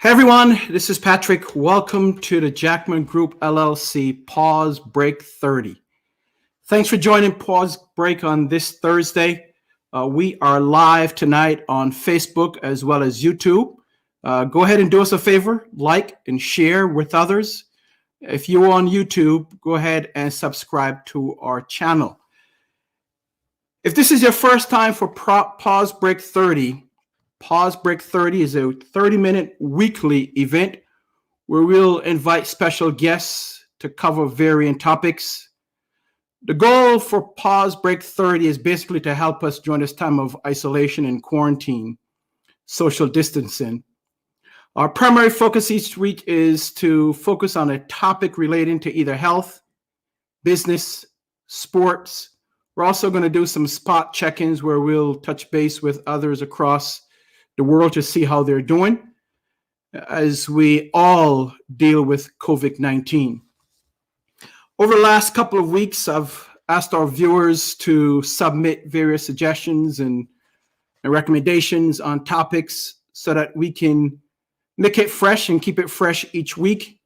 Hey everyone, this is Patrick. Welcome to the Jackman Group LLC Pause Break 30. Thanks for joining Pause Break on this Thursday. We are live tonight on Facebook as well as YouTube. Go ahead and do us a favor, like and share with others. If you're on YouTube, go ahead and subscribe to our channel. If this is your first time for Pause Break 30, Pause Break 30 is a 30-minute weekly event where we'll invite special guests to cover varying topics. The goal for Pause Break 30 is basically to help us during this time of isolation and quarantine, social distancing. Our primary focus each week is to focus on a topic relating to either health, business, sports. We're also going to do some spot check-ins where we'll touch base with others across the world to see how they're doing as we all deal with COVID-19. Over the last couple of weeks, I've asked our viewers to submit various suggestions and recommendations on topics so that we can make it fresh and keep it fresh each week.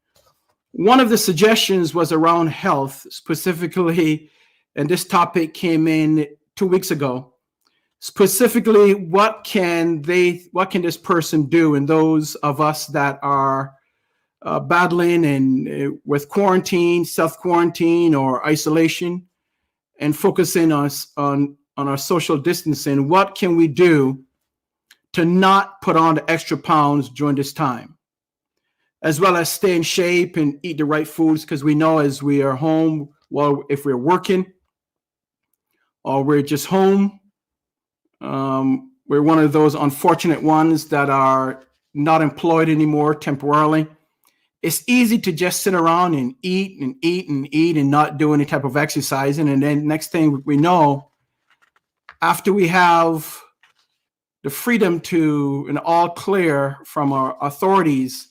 One of the suggestions was around health specifically, and this topic came in 2 weeks ago. Specifically, what can this person do, and those of us that are battling and with quarantine, self-quarantine or isolation, and focusing on our social distancing, what can we do to not put on the extra pounds during this time, as well as stay in shape and eat the right foods, because we know as we are home, well, if we're working or we're just home, we're one of those unfortunate ones that are not employed anymore temporarily. It's easy to just sit around and eat and eat and eat and not do any type of exercising. And then next thing we know, after we have the freedom to an all clear from our authorities,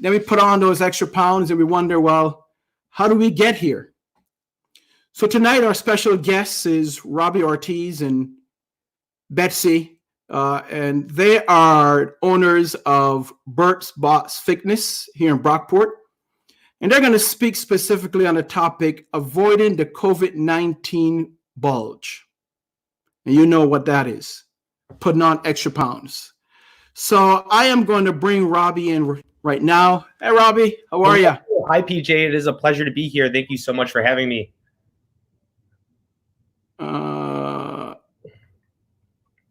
then we put on those extra pounds and we wonder, well, how do we get here? So tonight our special guest is Robbie Ortiz and Betsy, and they are owners of Berts Fitness here in Brockport, and they're going to speak specifically on the topic avoiding the COVID-19 bulge. And you know what that is, putting on extra pounds. So I am going to bring Robbie in right now. Hey, Robbie, how are you? Hi, PJ. It is a pleasure to be here. Thank you so much for having me.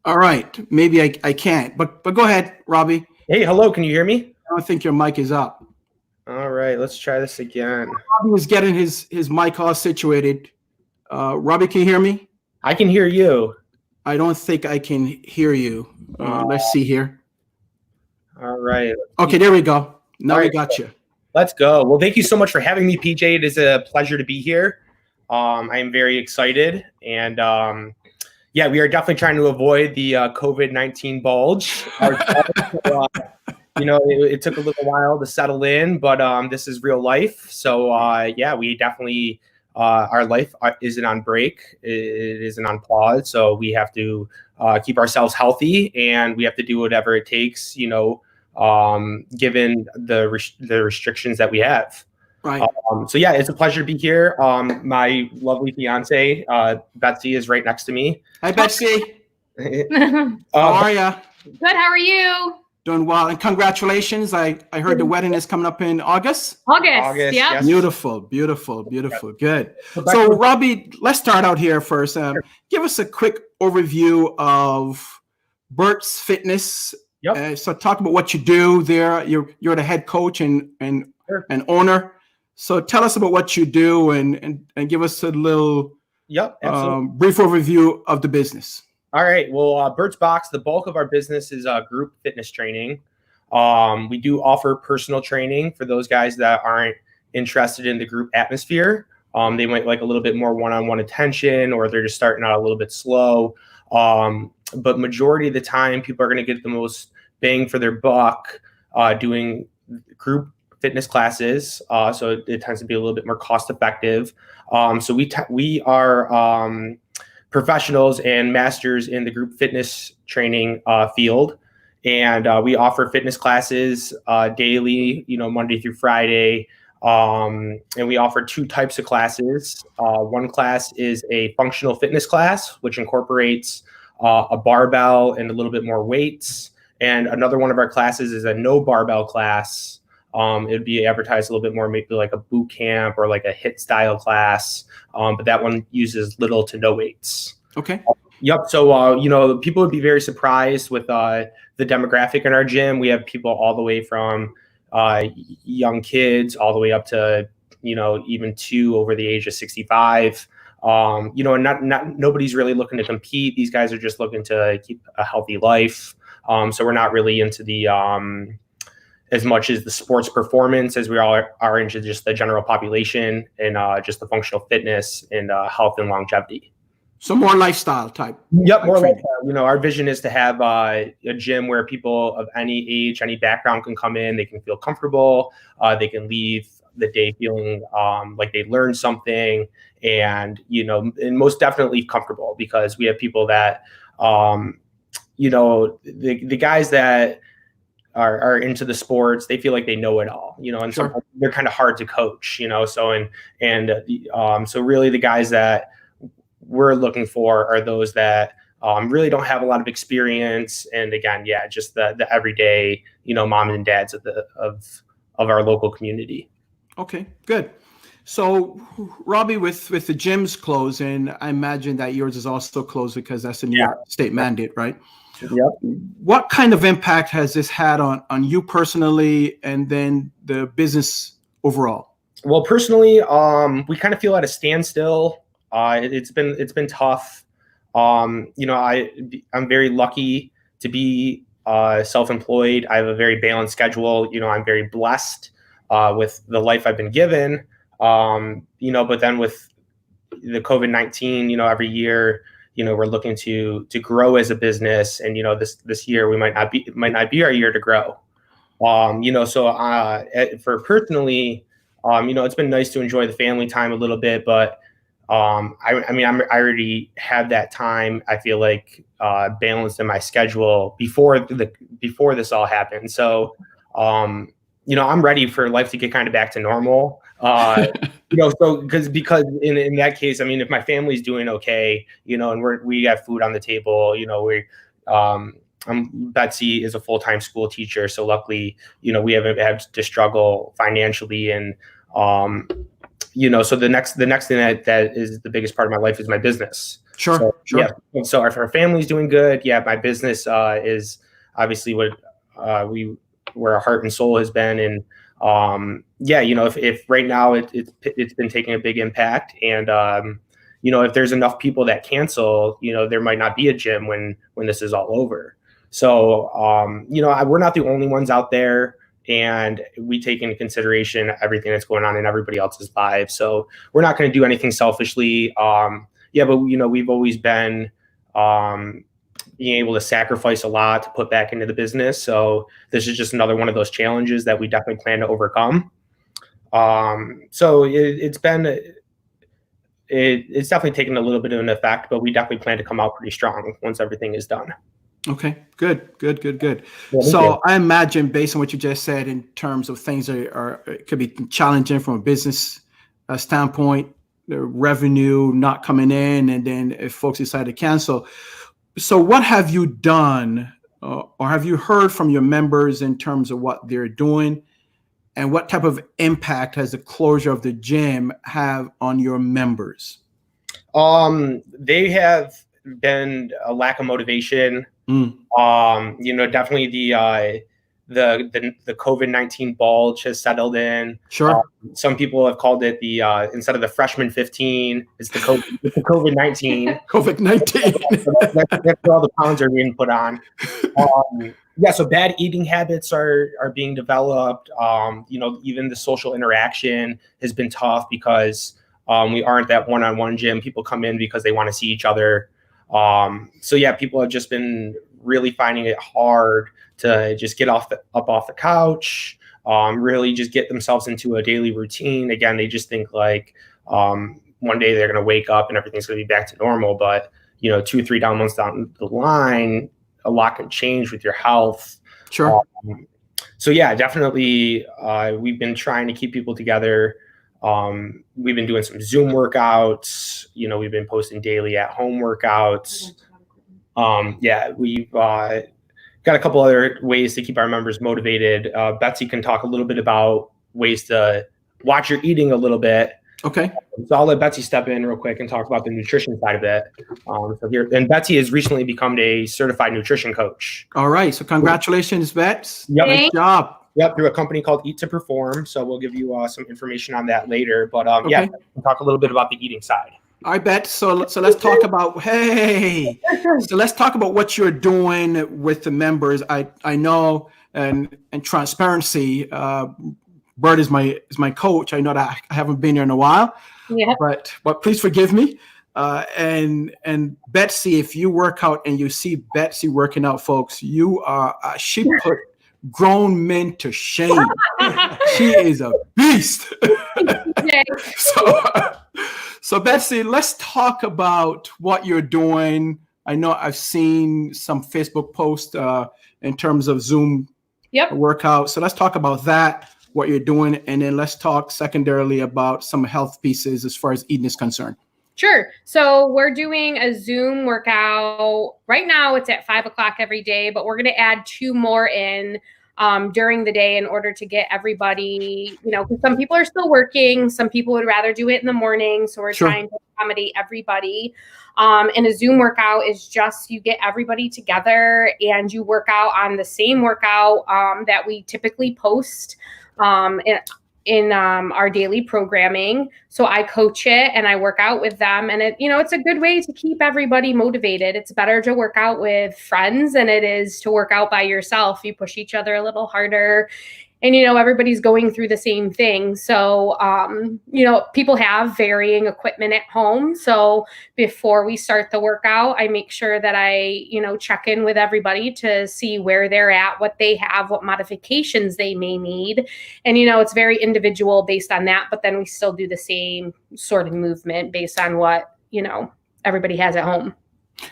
All right, maybe I can't, but go ahead, Robbie. Hey, hello. Can you hear me? I don't think your mic is up. All right, let's try this again. Robbie was getting his mic all situated. Robbie, can you hear me? I can hear you. I don't think I can hear you. Let's see here. All right. Okay, there we go. Now All we right, got you. Let's go. Well, thank you so much for having me, PJ. It is a pleasure to be here. I am very excited, and yeah, we are definitely trying to avoid the COVID-19 bulge. It took a little while to settle in, but this is real life. So yeah, we definitely, our life isn't on break. It isn't on pause. So we have to keep ourselves healthy, and we have to do whatever it takes, given the restrictions that we have. Right. So yeah, it's a pleasure to be here. My lovely fiance, Betsy, is right next to me. Hi, Betsy. How are you? Good. How are you? Doing well, and congratulations. I heard the wedding is coming up in August. August. Yeah. Yes. Beautiful. Good. So, Robbie, let's start out here first. Give us a quick overview of Berts Fitness. Yep. So, talk about what you do there. You're the head coach and owner. So, tell us about what you do and give us a little brief overview of the business. All right. Well, Berts Box, the bulk of our business is group fitness training. We do offer personal training for those guys that aren't interested in the group atmosphere. They might like a little bit more one-on-one attention, or they're just starting out a little bit slow. But majority of the time, people are going to get the most bang for their buck doing group fitness classes. So it tends to be a little bit more cost effective. So we are professionals and masters in the group fitness training field. And we offer fitness classes daily, Monday through Friday. And we offer 2 types of classes. One class is a functional fitness class, which incorporates a barbell and a little bit more weights. And another one of our classes is a no barbell class. It would be advertised a little bit more, maybe like a boot camp or like a HIIT style class. But that one uses little to no weights. Okay. Yep. So, people would be very surprised with the demographic in our gym. We have people all the way from young kids all the way up to, even 2 over the age of 65. And nobody's really looking to compete. These guys are just looking to keep a healthy life. So we're not really into the as much as the sports performance as we all are into just the general population and just the functional fitness and health and longevity. So more lifestyle type. Yep, more lifestyle. Our vision is to have a gym where people of any age, any background can come in. They can feel comfortable. They can leave the day feeling like they learned something, and and most definitely comfortable, because we have people that the guys that are into the sports, they feel like they know it all, and Sure. sometimes they're kind of hard to coach, so so really the guys that we're looking for are those that really don't have a lot of experience, and again, just the everyday, moms and dads of our local community. Okay, good. So, Robbie, with the gyms closing, I imagine that yours is also closed because that's a New York state mandate, right? Yep. What kind of impact has this had on you personally, and then the business overall? Well, personally, we kind of feel at a standstill. It's been tough. I'm very lucky to be self-employed. I have a very balanced schedule. I'm very blessed with the life I've been given. But then with the COVID-19, every year, we're looking to grow as a business, and this year it might not be our year to grow. For personally, it's been nice to enjoy the family time a little bit, but I already had that time, I feel like, balanced in my schedule before this all happened. So, I'm ready for life to get kind of back to normal. So because in that case, if my family's doing okay, and we have food on the table, Betsy is a full-time school teacher, so luckily, we haven't had to struggle financially, and so the next thing that is the biggest part of my life is my business. Sure. Yeah. So if our family's doing good, my business is obviously where our heart and soul has been, and if right now it's been taking a big impact, and if there's enough people that cancel, there might not be a gym when this is all over. So we're not the only ones out there, and we take into consideration everything that's going on in everybody else's lives. So we're not going to do anything selfishly. But we've always been being able to sacrifice a lot to put back into the business. So this is just another one of those challenges that we definitely plan to overcome. So it's definitely taken a little bit of an effect, but we definitely plan to come out pretty strong once everything is done. Okay, good. Yeah, So I imagine, based on what you just said, in terms of things it could be challenging from a business standpoint, the revenue not coming in, and then if folks decide to cancel. So what have you done, or have you heard from your members in terms of what they're doing, and what type of impact has the closure of the gym have on your members? They have been a lack of motivation. Definitely the COVID-19 bulge has settled in. Sure. Some people have called it the instead of the freshman 15, it's the COVID-19. COVID-19. That's where all the pounds are being put on. So bad eating habits are being developed. Even the social interaction has been tough because we aren't that one-on-one gym. People come in because they want to see each other. People have just been really finding it hard to just get off the couch, really just get themselves into a daily routine. Again, they just think like one day they're going to wake up and everything's going to be back to normal. But 2-3 months down the line, a lot can change with your health. Sure. So yeah, definitely. We've been trying to keep people together. We've been doing some Zoom workouts. We've been posting daily at home workouts. We've got a couple other ways to keep our members motivated. Betsy can talk a little bit about ways to watch your eating a little bit. Okay. So I'll let Betsy step in real quick and talk about the nutrition side of it. And Betsy has recently become a certified nutrition coach. All right. So congratulations, Bets. Yep. Nice job. Yep, through a company called Eat to Perform. So we'll give you some information on that later. But Okay. We'll talk a little bit about the eating side. I bet. So let's talk about, so let's talk about what you're doing with the members. I know, and transparency, Bert is my coach. I know that I haven't been here in a while, but please forgive me. And Betsy, if you work out and you see Betsy working out, folks, she put grown men to shame. She is a beast. So Betsy, let's talk about what you're doing. I know I've seen some Facebook posts in terms of Zoom workout. So let's talk about that, what you're doing, and then let's talk secondarily about some health pieces as far as eating is concerned. Sure. So we're doing a Zoom workout. Right now it's at 5 o'clock every day, but we're going to add 2 more in during the day in order to get everybody, because some people are still working. Some people would rather do it in the morning. So we're trying to accommodate everybody. And a Zoom workout is just, you get everybody together and you work out on the same workout that we typically post in our daily programming. So I coach it and I work out with them, and it's a good way to keep everybody motivated. It's better to work out with friends than it is to work out by yourself. You push each other a little harder, and everybody's going through the same thing. So people have varying equipment at home. So before we start the workout, I make sure that I check in with everybody to see where they're at, what they have, what modifications they may need. And it's very individual based on that, but then we still do the same sort of movement based on what everybody has at home.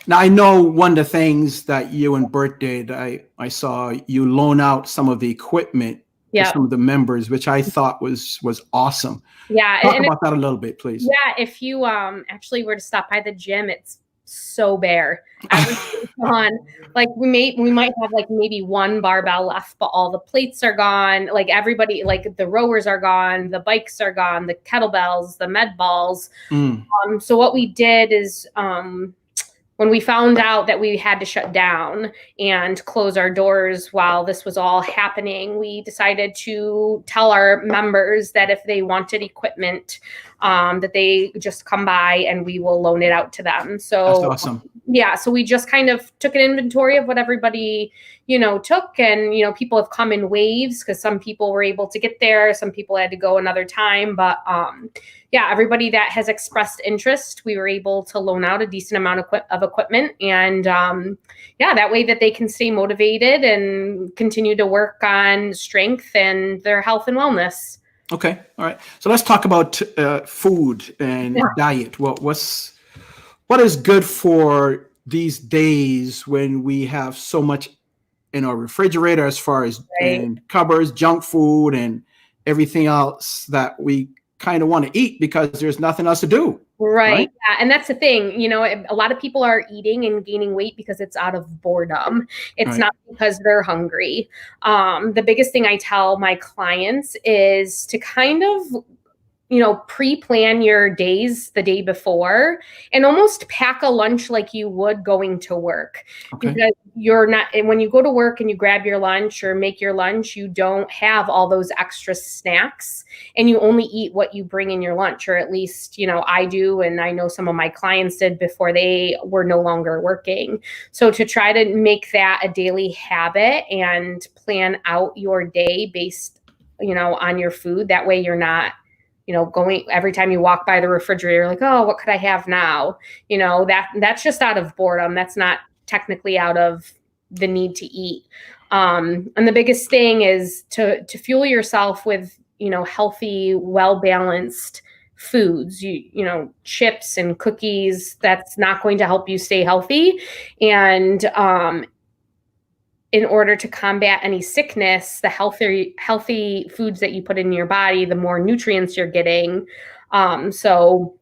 Now, I know one of the things that you and Bert did, I saw you loan out some of the equipment to some of the members, which I thought was awesome. Yeah. Talk about that a little bit, please. Yeah. If you actually were to stop by the gym, it's so bare. Everything's gone. Like we might have like maybe 1 barbell left, but all the plates are gone. Like everybody, like the rowers are gone, the bikes are gone, the kettlebells, the med balls. So what we did is when we found out that we had to shut down and close our doors while this was all happening, we decided to tell our members that if they wanted equipment, that they just come by and we will loan it out to them. So that's awesome. Yeah. So we just kind of took an inventory of what everybody, took, and, people have come in waves because some people were able to get there. Some people had to go another time, but, everybody that has expressed interest, we were able to loan out a decent amount of equipment, and that way that they can stay motivated and continue to work on strength and their health and wellness. Okay. All right. So let's talk about food and diet. What is good for these days when we have so much in our refrigerator as far as in cupboards, junk food, and everything else that we kind of want to eat because there's nothing else to do. Right. Yeah. And that's the thing, a lot of people are eating and gaining weight because it's out of boredom. It's not because they're hungry. The biggest thing I tell my clients is to kind of, pre-plan your days the day before and almost pack a lunch like you would going to work. Because you're not, and when you go to work and you grab your lunch or make your lunch, you don't have all those extra snacks and you only eat what you bring in your lunch, or at least, I do. And I know some of my clients did before they were no longer working. So to try to make that a daily habit and plan out your day based, on your food, that way you're not, going every time you walk by the refrigerator, like, oh, what could I have now? That's just out of boredom. That's not technically out of the need to eat. And the biggest thing is to fuel yourself with, healthy, well-balanced foods, chips and cookies. That's not going to help you stay healthy. And, in order to combat any sickness, the healthy foods that you put in your body, the more nutrients you're getting. So,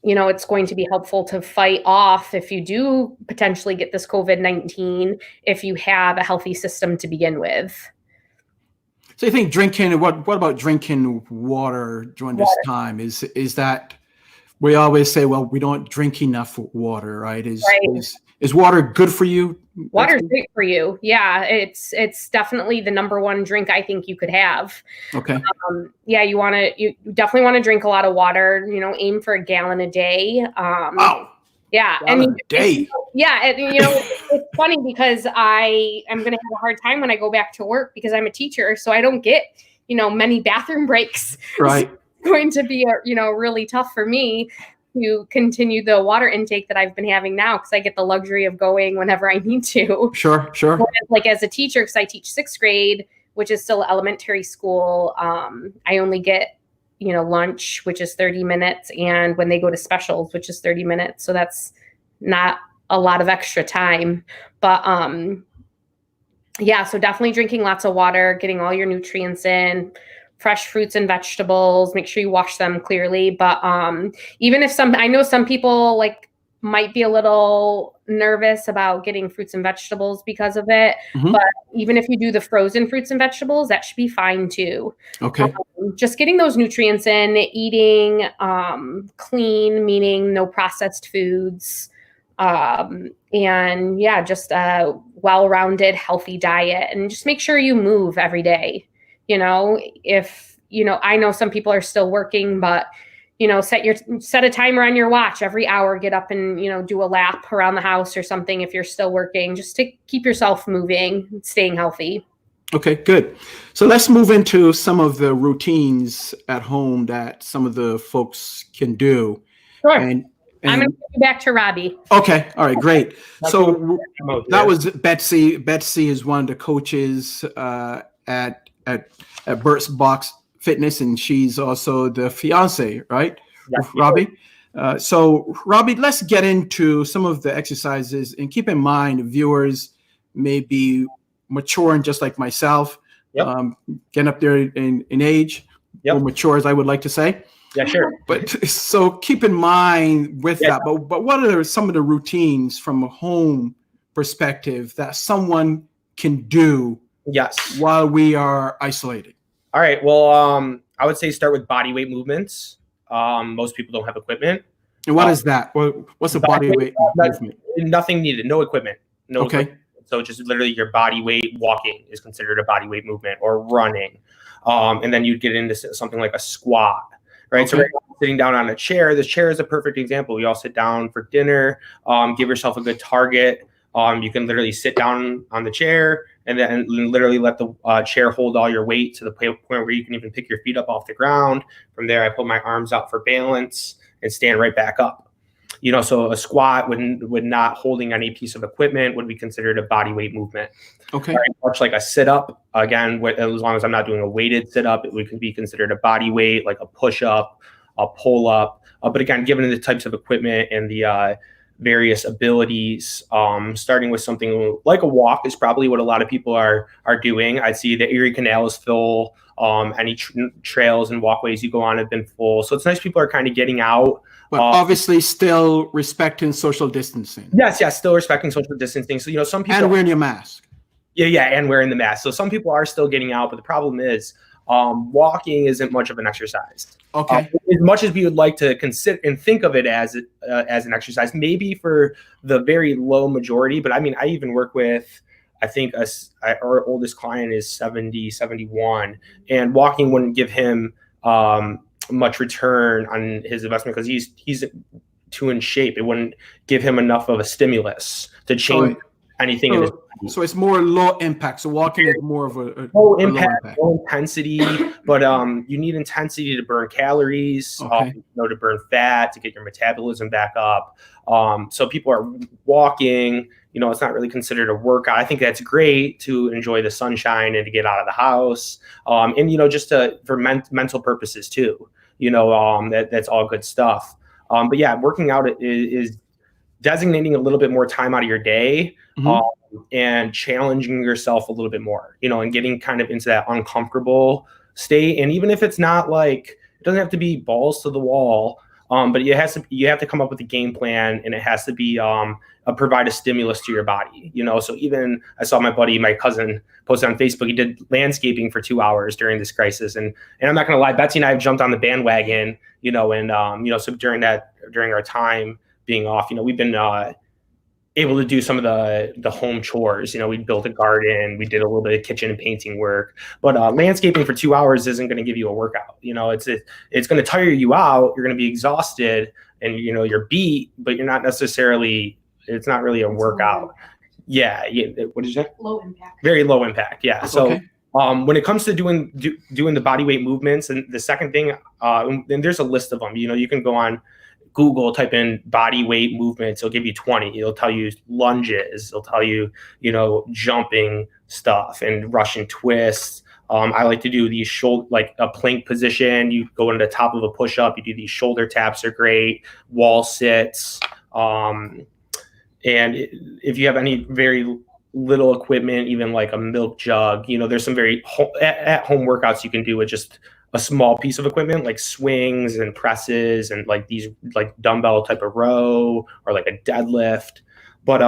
it's going to be helpful to fight off if you do potentially get this COVID-19, if you have a healthy system to begin with. So you think drinking, what about drinking water during this time? Is that, we always say, well, we don't drink enough water, right? Is water good for you? Water's great for you. Yeah, it's definitely the number one drink I think you could have. Okay. You definitely want to drink a lot of water. Aim for a gallon a day. Wow. Yeah, a day. It's funny because I am going to have a hard time when I go back to work because I'm a teacher, so I don't get many bathroom breaks. Right. So it's going to be really tough for me to continue the water intake that I've been having now because I get the luxury of going whenever I need to. Sure. Like as a teacher, because I teach 6th grade, which is still elementary school, I only get lunch, which is 30 minutes, and when they go to specials, which is 30 minutes. So that's not a lot of extra time. But so definitely drinking lots of water, getting all your nutrients in, fresh fruits and vegetables, make sure you wash them clearly. But even if I know some people might be a little nervous about getting fruits and vegetables because of it. Mm-hmm. But even if you do the frozen fruits and vegetables, that should be fine too. Okay. Just getting those nutrients in, eating clean, meaning no processed foods. Just a well-rounded, healthy diet, and just make sure you move every day. If, I know some people are still working, but, set a timer on your watch every hour, get up and, do a lap around the house or something if you're still working, just to keep yourself moving, staying healthy. Okay, good. So let's move into some of the routines at home that some of the folks can do. Sure. And I'm going to go back to Robbie. Okay. All right, great. So that was Betsy. Betsy is one of the coaches at Berts Fitness, and she's also the fiance, right? Yes. Robbie. So Robbie, let's get into some of the exercises, and keep in mind viewers may be maturing just like myself, getting up there in age, or mature as I would like to say. Yeah, sure. But so keep in mind with that. But what are some of the routines from a home perspective that someone can do? Yes. While we are isolated. All right. Well, I would say start with body weight movements. Most people don't have equipment. And what is that? What's a body weight movement? Nothing needed. No equipment. Okay. Equipment. So just literally your body weight. Walking is considered a body weight movement, or running. And then you'd get into something like a squat. Right. Okay. So right now, sitting down on a chair. The chair is a perfect example. We all sit down for dinner. Give yourself a good target. You can literally sit down on the chair and then literally let the chair hold all your weight to the point where you can even pick your feet up off the ground. From there, I put my arms out for balance and stand right back up. So a squat would not holding any piece of equipment would be considered a body weight movement. Okay. Right, much like a sit up, again, as long as I'm not doing a weighted sit up, it could be considered a body weight, like a push up, a pull up. But again, given the types of equipment and the various abilities, starting with something like a walk is probably what a lot of people are doing. I see the Erie Canal is full. Any trails and walkways you go on have been full. So it's nice people are kind of getting out. But obviously still respecting social distancing. Yes, still respecting social distancing. So, some people... And wearing your mask. Yeah, and wearing the mask. So some people are still getting out, but the problem is walking isn't much of an exercise. Okay. As much as we would like to consider and think of it as an exercise, maybe for the very low majority. But I mean, I even work with, I think our oldest client is 70, 71, and walking wouldn't give him much return on his investment because he's too in shape. It wouldn't give him enough of a stimulus to change anything in his body. So it's more low impact. So walking is more of a low impact, low intensity, but you need intensity to burn calories, to burn fat, to get your metabolism back up. So people are walking, it's not really considered a workout. I think that's great to enjoy the sunshine and to get out of the house. And, just for mental purposes too, that's all good stuff. But yeah, working out is designating a little bit more time out of your day, Mhm. and challenging yourself a little bit more, and getting kind of into that uncomfortable state. And even if it's not like, it doesn't have to be balls to the wall, but you have to come up with a game plan, and it has to be provide a stimulus to your body. So even I saw my cousin posted on Facebook, he did landscaping for 2 hours during this crisis, and I'm not gonna lie, Betsy and I have jumped on the bandwagon, so during our time being off, we've been able to do some of the home chores. We built a garden, we did a little bit of kitchen and painting work, but landscaping for 2 hours isn't going to give you a workout. It's going to tire you out. You're going to be exhausted, and you're beat, but you're not necessarily. It's not really a workout. Yeah. What did you say? Low impact. Very low impact. Yeah. So. Okay. When it comes to doing the body weight movements, and the second thing, and there's a list of them. You can go on Google, type in body weight movements. It'll give you 20. It'll tell you lunges. It'll tell you, jumping stuff and Russian twists. I like to do these like a plank position. You go into the top of a push-up. You do these shoulder taps are great. Wall sits. And if you have any very little equipment, even like a milk jug, there's some very at home workouts you can do with just a small piece of equipment, like swings and presses and like these like dumbbell type of row or like a deadlift. But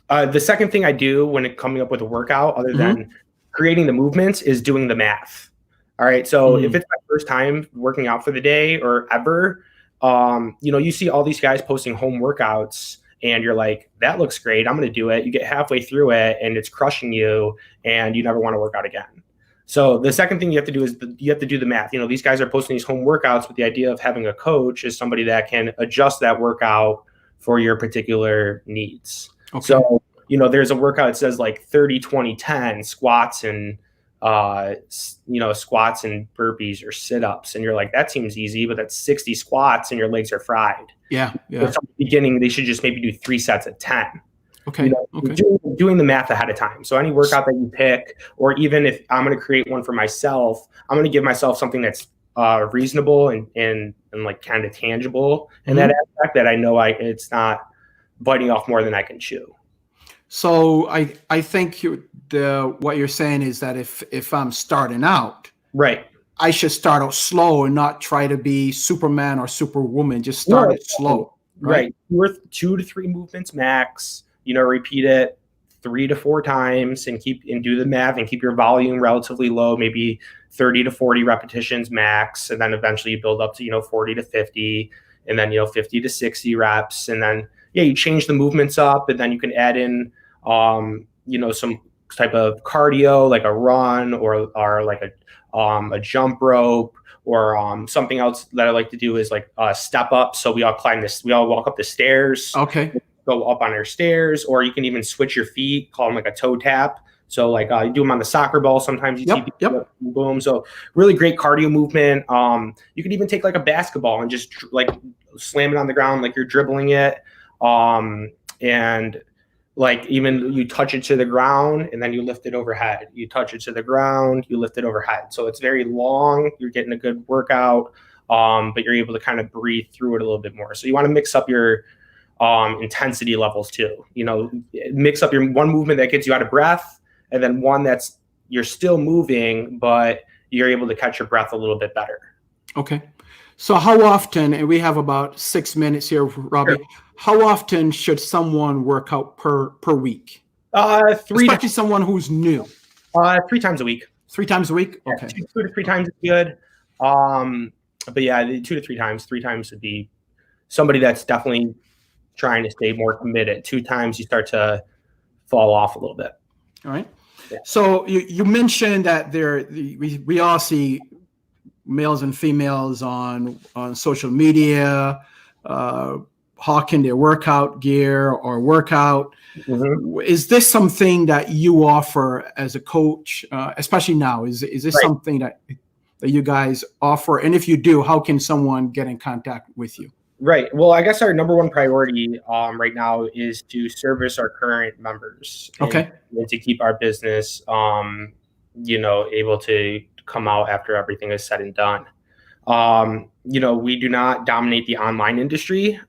the second thing I do when coming up with a workout, other than creating the movements, is doing the math. All right. So if it's my first time working out for the day or ever, you see all these guys posting home workouts, and you're like, that looks great, I'm going to do it. You get halfway through it and it's crushing you, and you never want to work out again. So the second thing you have to do is you have to do the math. These guys are posting these home workouts, with the idea of having a coach is somebody that can adjust that workout for your particular needs. Okay. So, there's a workout that says like 30, 20, 10 squats and, squats and burpees or sit-ups. And you're like, that seems easy, but that's 60 squats and your legs are fried. Yeah. So from the beginning, they should just maybe do 3 sets at 10. Okay. Doing the math ahead of time. So any workout that you pick, or even if I'm going to create one for myself, I'm going to give myself something that's reasonable and like kind of tangible in that aspect, that I know it's not biting off more than I can chew. So I think what you're saying is that if I'm starting out, right, I should start out slow and not try to be Superman or Superwoman. Just start it slow. Right. 2 to 3 movements max. Repeat it 3 to 4 times and do the math and keep your volume relatively low, maybe 30 to 40 repetitions max. And then eventually you build up to, 40 to 50, and then, 50 to 60 reps. And then, you change the movements up, and then you can add in, some type of cardio, like a run or like a jump rope, or something else that I like to do is like step up. So we all walk up the stairs. Okay. Go up on our stairs, or you can even switch your feet, call them like a toe tap. So like you do them on the soccer ball. Sometimes you see people, boom. So really great cardio movement. You can even take like a basketball and just like slam it on the ground like you're dribbling it. And like even you touch it to the ground and then you lift it overhead. You touch it to the ground, you lift it overhead. So it's very long. You're getting a good workout, but you're able to kind of breathe through it a little bit more. So you want to mix up your intensity levels too. Mix up your one movement that gets you out of breath, and then one that's you're still moving, but you're able to catch your breath a little bit better. Okay. So how often, and we have about 6 minutes here, Robbie, sure. How often should someone work out per week? 3, especially someone who's new. 3 times a week. 3 times a week? Okay. Yeah, 2 to 3 times is good. But yeah, 2 to 3 times. 3 times would be somebody that's definitely trying to stay more committed. 2 times you start to fall off a little bit. All right. Yeah. So you mentioned that we all see males and females on social media, hawking their workout gear or workout. Mm-hmm. Is this something that you offer as a coach, especially now? Is this something that you guys offer? And if you do, how can someone get in contact with you? Right. Well, I guess our number one priority right now is to service our current members. And to keep our business, able to come out after everything is said and done. We do not dominate the online industry.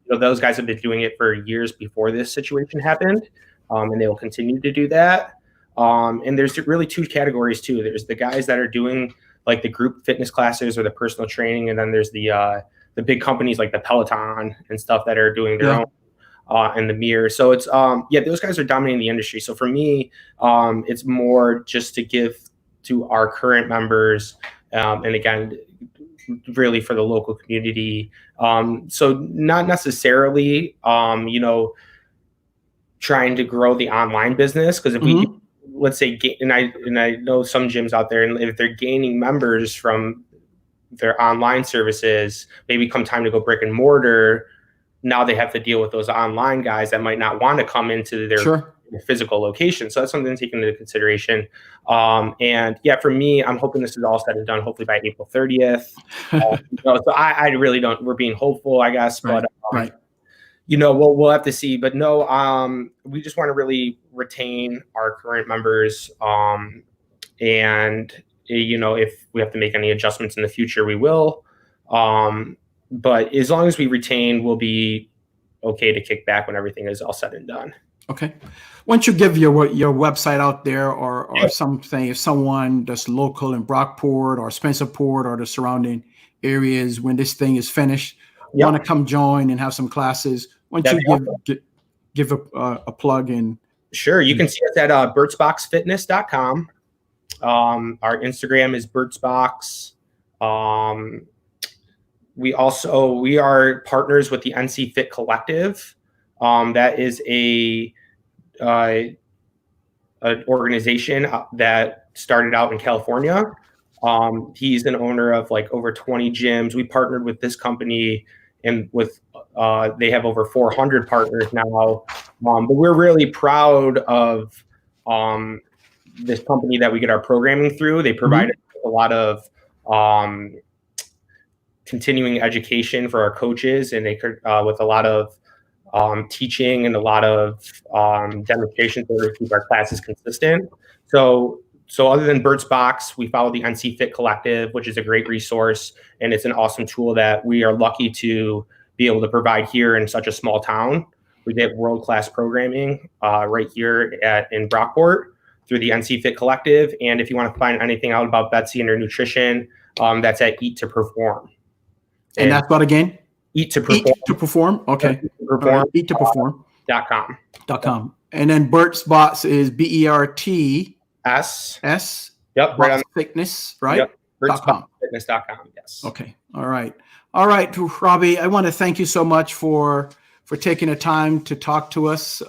Those guys have been doing it for years before this situation happened, and they will continue to do that. And there's really two categories too. There's the guys that are doing like the group fitness classes or the personal training, and then there's the big companies like the Peloton and stuff that are doing their own and the mirror. So it's those guys are dominating the industry. So for me, it's more just to give to our current members, and again, really for the local community. So not necessarily, trying to grow the online business, because if we let's say, and I know some gyms out there, and if they're gaining members from their online services, maybe come time to go brick and mortar, now they have to deal with those online guys that might not want to come into their physical location. So that's something to take into consideration. And for me, I'm hoping this is all said and done, hopefully by April 30th. So I really don't, we're being hopeful, I guess, but we'll have to see. But no, we just want to really retain our current members. And if we have to make any adjustments in the future, we will. But as long as we retain, we'll be okay to kick back when everything is all said and done. Okay. Once you give your website out there or something, if someone that's local in Brockport or Spencerport or the surrounding areas, when this thing is finished, want to come join and have some classes, why don't you give a plug in? Sure. You can see us at bertsfitness.com. Our Instagram is bertsbox. We are partners with the NCFit Collective. That is an organization that started out in California. He's an owner of like over 20 gyms. We partnered with this company, and they have over 400 partners now. But we're really proud of this company that we get our programming through. They provide us with a lot of continuing education for our coaches, and they with a lot of teaching and a lot of demonstrations in order to keep our classes consistent. So other than Berts Box, we follow the NCFit Collective, which is a great resource, and it's an awesome tool that we are lucky to be able to provide here in such a small town. We get world-class programming right here in Brockport through the NCFit Collective. And if you want to find anything out about Betsy and her nutrition, that's at Eat to Perform. And that's what again? Eat to Perform. Eat to Perform. Okay. Eat to Perform. .com. And then Berts Box is BERTS. Yep. Right on Fitness, right? Yep. BertsFitness.com. Yes. Okay. All right, Robbie. I want to thank you so much for taking the time to talk to us.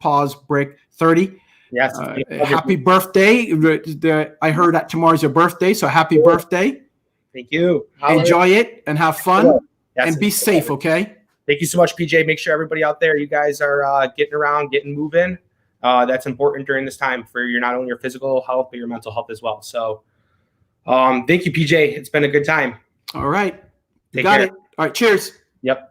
Pause Break 30. Yes. Happy birthday. I heard that tomorrow's your birthday, so happy birthday. Thank you. Enjoy it and have fun and be safe, okay? Thank you so much, PJ. Make sure everybody out there, you guys are getting around, getting moving. That's important during this time for not only your physical health, but your mental health as well. So thank you, PJ. It's been a good time. All right. You got it. All right. Cheers. Yep.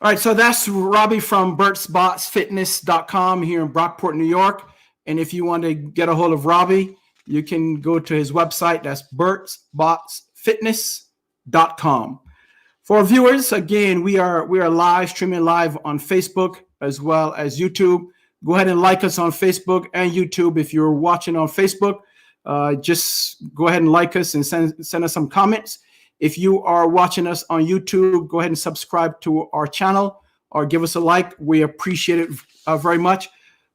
All right. So that's Robbie from BertsBoxFitness.com here in Brockport, New York. And if you want to get a hold of Robbie, you can go to his website. That's BertsBoxFitness.com. For our viewers, again, we are streaming live on Facebook as well as YouTube. Go ahead and like us on Facebook and YouTube. If you're watching on Facebook, just go ahead and like us and send us some comments. If you are watching us on YouTube, go ahead and subscribe to our channel or give us a like. We appreciate it very much.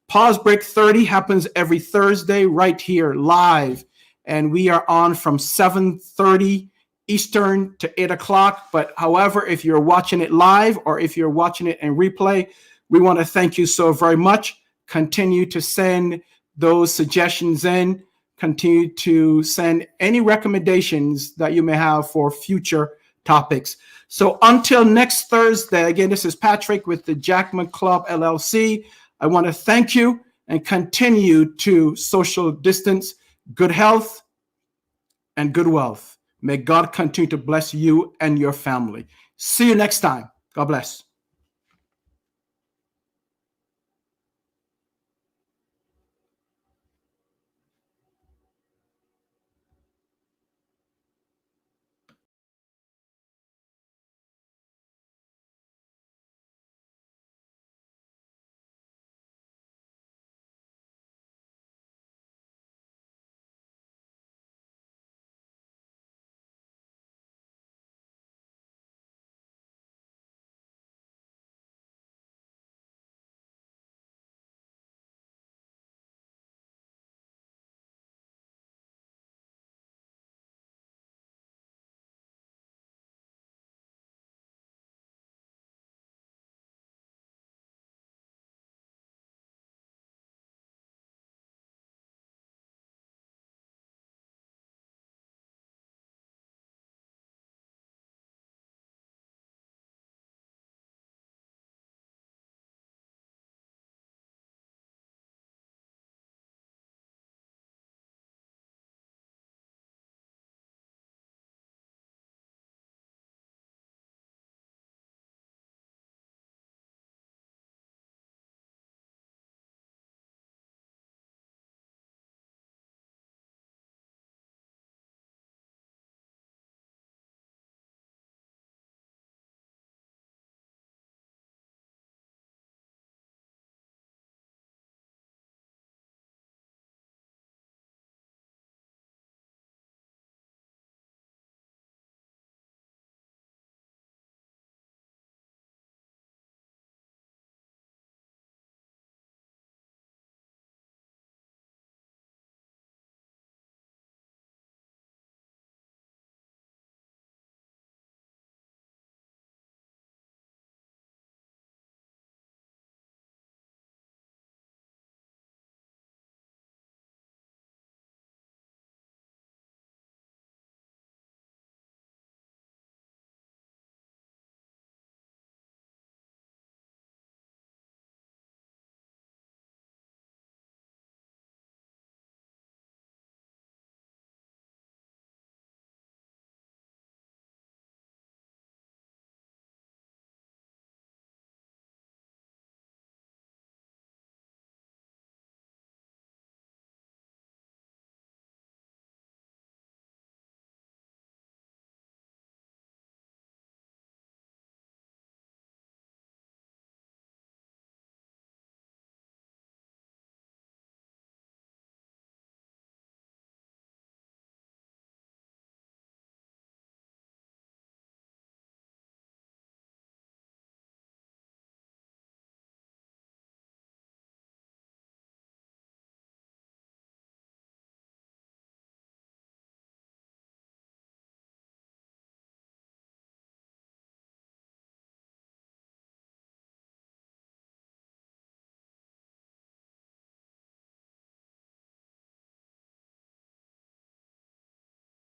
Pause Break 30 happens every Thursday right here live, and we are on from 7:30 Eastern to 8 o'clock. But however, if you're watching it live or if you're watching it in replay, we want to thank you so very much. Continue to send those suggestions in. Continue to send any recommendations that you may have for future topics. So until next Thursday, again, this is Patrick with the Jackman Club LLC. I want to thank you and continue to social distance, good health, and good wealth. May God continue to bless you and your family. See you next time. God bless.